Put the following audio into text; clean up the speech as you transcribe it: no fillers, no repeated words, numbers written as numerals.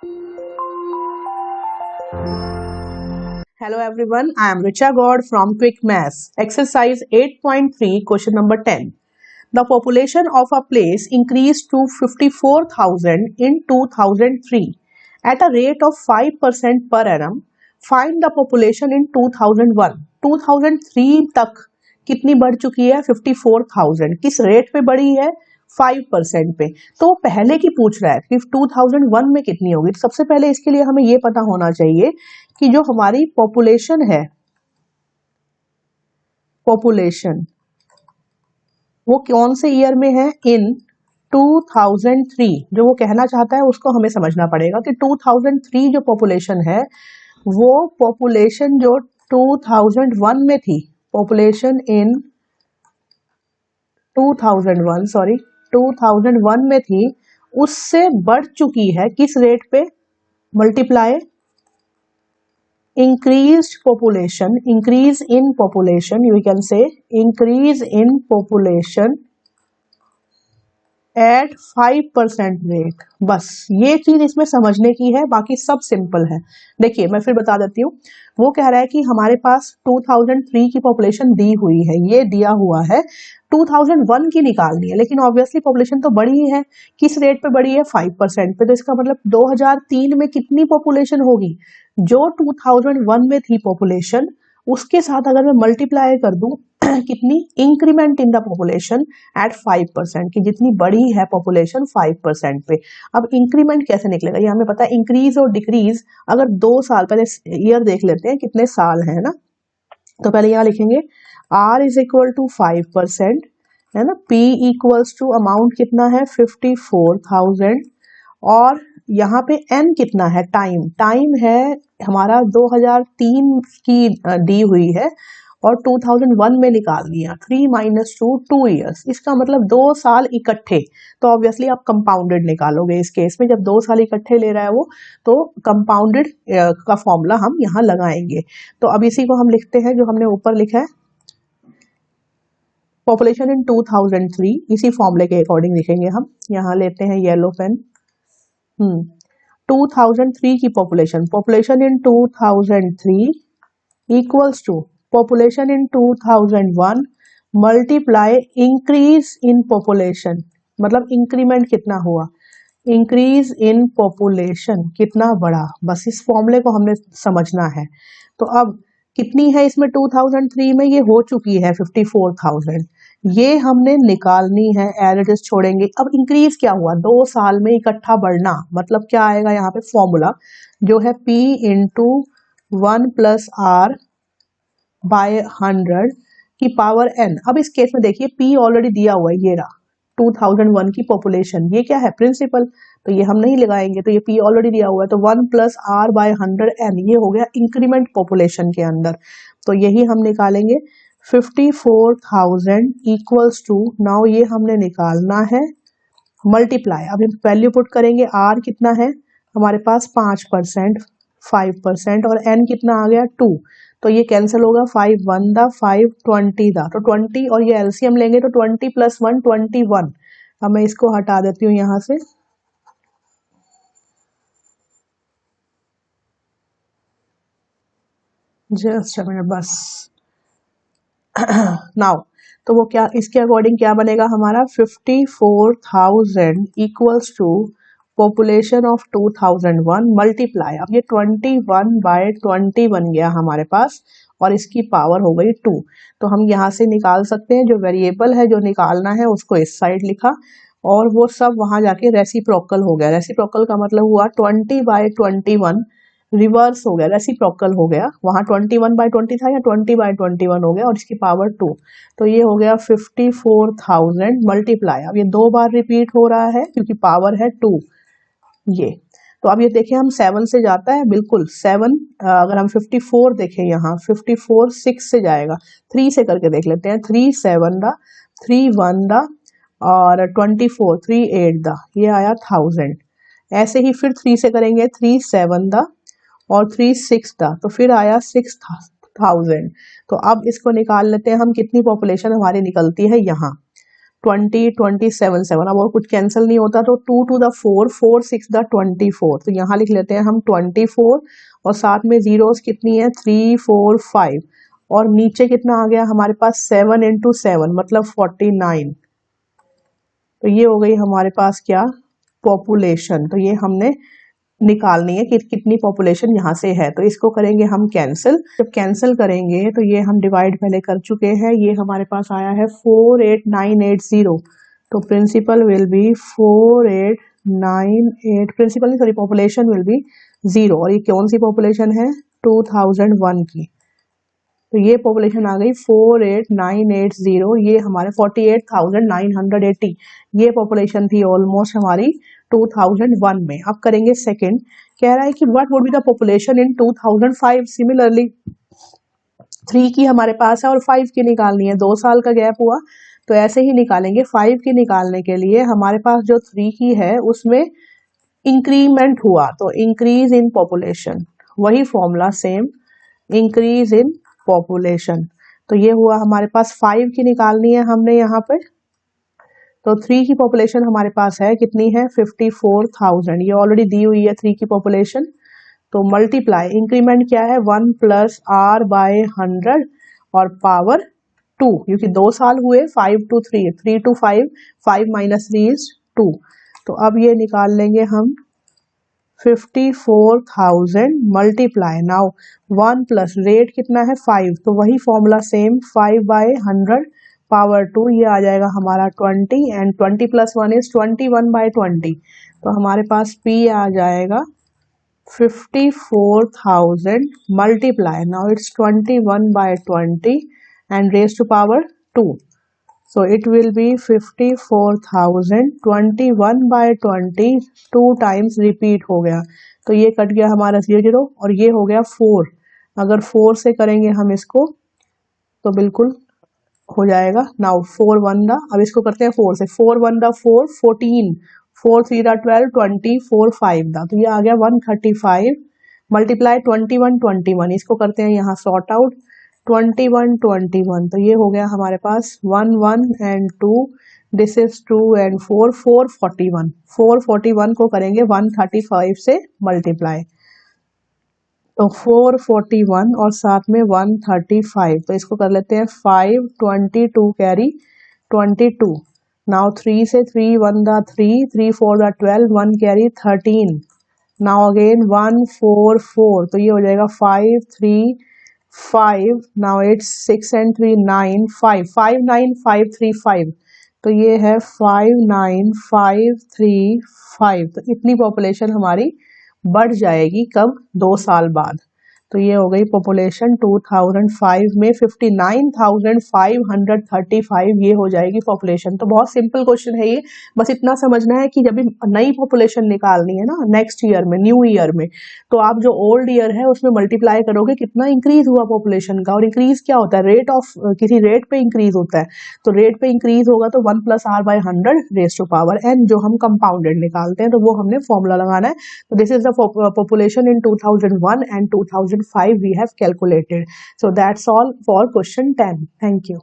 Hello everyone, I am Richa God from Quick Maths. Exercise 8.3, question number 10. The population of a place increased to 54,000 in 2003 at a rate of 5% per annum. Find the population in 2001. 2003 तक कितनी बढ़ चुकी है? 54,000. किस rate पे बढ़ी है? 5% पे. तो पहले की पूछ रहा है कि 2001 में कितनी होगी. तो सबसे पहले इसके लिए हमें ये पता होना चाहिए कि जो हमारी पॉपुलेशन है, पॉपुलेशन वो कौन से ईयर में है? इन 2003. जो वो कहना चाहता है उसको हमें समझना पड़ेगा कि 2003 जो पॉपुलेशन है वो पॉपुलेशन जो 2001 में थी, पॉपुलेशन इन 2001 में थी, उससे बढ़ चुकी है. किस रेट पे? Multiply increased population, increase in population, you can say increase in population at 5% rate. बस ये चीज इसमें समझने की है, बाकी सब सिंपल है. देखिए मैं फिर बता देती हूँ. वो कह रहा है कि हमारे पास 2003 की पॉपुलेशन दी हुई है, ये दिया हुआ है. 2001 की निकालनी है, लेकिन ऑब्वियसली पॉपुलेशन तो बढ़ी ही है. किस रेट पे बढ़ी है? 5% पे. तो इसका मतलब 2003 में कितनी पॉपुलेशन होगी? जो 2001 में थी पॉपुलेशन, उसके साथ अगर मैं मल्टीप्लाई कर दूं कितनी? Increment in the population at 5%, कि जितनी बड़ी है पॉपुलेशन 5% पे. अब इंक्रीमेंट कैसे निकलेगा? ये हमें पता है. इंक्रीज और डिक्रीज अगर 2 साल पहले ईयर देख लेते हैं कितने साल है ना. तो पहले यहाँ लिखेंगे R इज इक्वल टू 5%, है ना. P इक्वल्स टू अमाउंट कितना है? 54,000. और यहाँ पे n कितना है? टाइम है हमारा 2003 की दी हुई है और 2001 में निकाल दिया. 3 - 2 2 ईयर्स. इसका मतलब 2 साल इकट्ठे. तो ऑब्वियसली आप कंपाउंडेड निकालोगे इस केस में. जब 2 साल इकट्ठे ले रहा है वो, तो कंपाउंडेड का फॉर्मूला हम यहाँ लगाएंगे. तो अब इसी को हम लिखते हैं जो हमने ऊपर लिखा है, पॉपुलेशन इन 2003. इसी फॉर्मूले के अकॉर्डिंग लिखेंगे हम. यहाँ लेते हैं येलो पेन. 2003 की population in 2003 equals to population in 2001 multiply increase in population. मतलब इंक्रीमेंट कितना हुआ? इंक्रीज इन पॉपुलेशन कितना बढ़ा. बस इस फॉर्मूले को हमने समझना है. तो अब कितनी है इसमें? 2003 में ये हो चुकी है 54,000. ये हमने निकालनी है. एज इट इज छोड़ेंगे. अब इंक्रीज क्या हुआ? 2 साल में इकट्ठा बढ़ना. मतलब क्या आएगा यहाँ पे? फॉर्मूला जो है P इंटू 1 + R बाय 100 की पावर n. अब इस केस में देखिए P ऑलरेडी दिया हुआ है, ये रहा 2001 की पॉपुलेशन. ये क्या है? प्रिंसिपल. तो ये हम नहीं लगाएंगे, तो ये P ऑलरेडी दिया हुआ है. तो 1 + R बाय 100 n, ये हो गया इंक्रीमेंट पॉपुलेशन के अंदर. तो यही हम निकालेंगे 54,000 इक्वल्स टू, नाउ ये हमने निकालना है मल्टीप्लाई. अब हम वैल्यू पुट करेंगे. R कितना है हमारे पास? 5%, 5% और n कितना आ गया? 2. तो ये कैंसिल होगा. 5 1 दा 5 20 दा, तो 20 और ये एलसीएम लेंगे तो 20 + 1 21. अब मैं इसको हटा देती हूँ यहाँ से. जस्ट अ मिनट बस. नाउ तो वो क्या, इसके अकॉर्डिंग क्या बनेगा हमारा? 54,000 equals to population of 2001 multiply. अब ये 21/20 बन गया हमारे पास और इसकी पावर हो गई 2. तो हम यहाँ से निकाल सकते हैं. जो वेरिएबल है जो निकालना है उसको इस साइड लिखा और वो सब वहां जाके रेसिप्रोकल हो गया. रेसिप्रोकल का मतलब हुआ 20/21 रिवर्स हो गया, रेसिप्रोकल हो गया. वहां 21/20 था या 20/21 हो गया और इसकी पावर 2. तो ये हो गया 54,000 मल्टीप्लाई. अब ये 2 बार रिपीट हो रहा है क्योंकि पावर है 2. ये तो अब ये देखें हम 7 से जाता है, बिल्कुल 7. अगर हम 54 देखें यहाँ 54 6 से जाएगा. 3 से करके देख लेते हैं. 3 7 दा, 3 1 दा और 24 3 8 दा, ये आया 1000. ऐसे ही फिर 3 से करेंगे. 3 7 दा और 3 6 दा, तो फिर आया 6000. तो अब इसको निकाल लेते हैं हम. कितनी पॉपुलेशन हमारी निकलती है यहाँ? 20, 27, 7। अब और कुछ कैंसिल नहीं होता तो 2 to the 4, 4 6 the 24। तो यहाँ लिख लेते हैं हम 24 और साथ में जीरोस कितनी है 3 4 5 और नीचे कितना आ गया हमारे पास 7 into 7 मतलब 49। तो ये हो गई हमारे पास क्या पॉपुलेशन। तो ये हमने निकालनी है कि कितनी पॉपुलेशन यहाँ से है। तो इसको करेंगे हम कैंसिल। जब कैंसिल करेंगे तो ये हम डिवाइड पहले कर चुके हैं, ये हमारे पास आया है 48980। तो प्रिंसिपल विल बी 4898, प्रिंसिपल नहीं सॉरी पॉपुलेशन विल बी 0। और ये कौन सी पॉपुलेशन है 2001 की। तो ये पॉपुलेशन आ गई 48980, ये हमारे 48,980 ये पॉपुलेशन थी ऑलमोस्ट हमारी 2001 में। अब करेंगे सेकंड, कह रहा है कि what would be the population in 2005। Similarly 3 की हमारे पास है और 5 की निकालनी है, 2 साल का गैप हुआ तो ऐसे ही निकालेंगे। 5 की निकालने के लिए हमारे पास जो 3 की है उसमें इंक्रीमेंट हुआ तो इंक्रीज इन पॉपुलेशन, वही formula same, increase in population. तो ये हुआ हमारे पास 5 की निकालनी है हमने यहाँ पे। तो 3 की पॉपुलेशन हमारे पास है कितनी है 54,000, ये ऑलरेडी दी हुई है 3 की पॉपुलेशन। तो मल्टीप्लाई इंक्रीमेंट क्या है 1 प्लस आर बाय 100 और पावर 2, क्योंकि 2 साल हुए 5 to 3, 3 to 5, 5 minus 3 is 2। तो अब ये निकाल लेंगे हम 54,000 मल्टीप्लाई नाउ 1 प्लस रेट कितना है 5, तो वही फॉर्मूला सेम 5 बाय 100 पावर 2, ये आ जाएगा हमारा 20 एंड 20 प्लस 1 इज 21 बाय 20। तो हमारे पास P आ जाएगा 54,000 multiply now it's 21 by 20 and raised to power 2, so it will be 54,000 21 by 20 2 times repeat हो गया। तो ये कट गया हमारा 0 और ये हो गया 4। अगर 4 से करेंगे हम इसको तो बिल्कुल हो जाएगा। नाउ 4 1 दा, अब इसको करते हैं 4 से, 4 1 दा 4, 14, 4 3 दा 12, 20, 4 5 दा, तो ये आ गया 135 मल्टीप्लाई 21 21, इसको करते हैं यहाँ सॉर्ट आउट 21 21, तो ये हो गया हमारे पास 1 1 एंड 2, दिस इज 2 एंड 4 441, 441 को करेंगे 135 से मल्टीप्लाई, तो 441 और साथ में 135, तो इसको कर लेते हैं 5 22 कैरी 22। नाउ 3 से 3 1 दा 3, 3 4 दा 12, 1 कैरी 13। नाउ अगेन 1 4 4, तो ये हो जाएगा 5 3 5। नाउ इट्स 6 एंड 3 9 5 5 9 5 3 5, तो ये है 5 9 5 3 5। तो इतनी पॉपुलेशन हमारी बढ़ जाएगी कब 2 साल बाद। तो ये हो गई पॉपुलेशन 2005 में 59,535, ये हो जाएगी पॉपुलेशन। तो बहुत सिंपल क्वेश्चन है ये, बस इतना समझना है कि जब भी नई पॉपुलेशन निकालनी है ना नेक्स्ट ईयर में, न्यू ईयर में, तो आप जो ओल्ड ईयर है उसमें मल्टीप्लाई करोगे कितना इंक्रीज हुआ पॉपुलेशन का। और इंक्रीज क्या होता है रेट ऑफ, किसी रेट पे इंक्रीज होता है, तो रेट पे इंक्रीज होगा तो 1 plus R by 100 raise to power N, जो हम कंपाउंडेड निकालते हैं तो वो हमने फॉर्मूला लगाना है। तो this is the population in 2001 and 2005 we have calculated. So that's all for question 10. Thank you.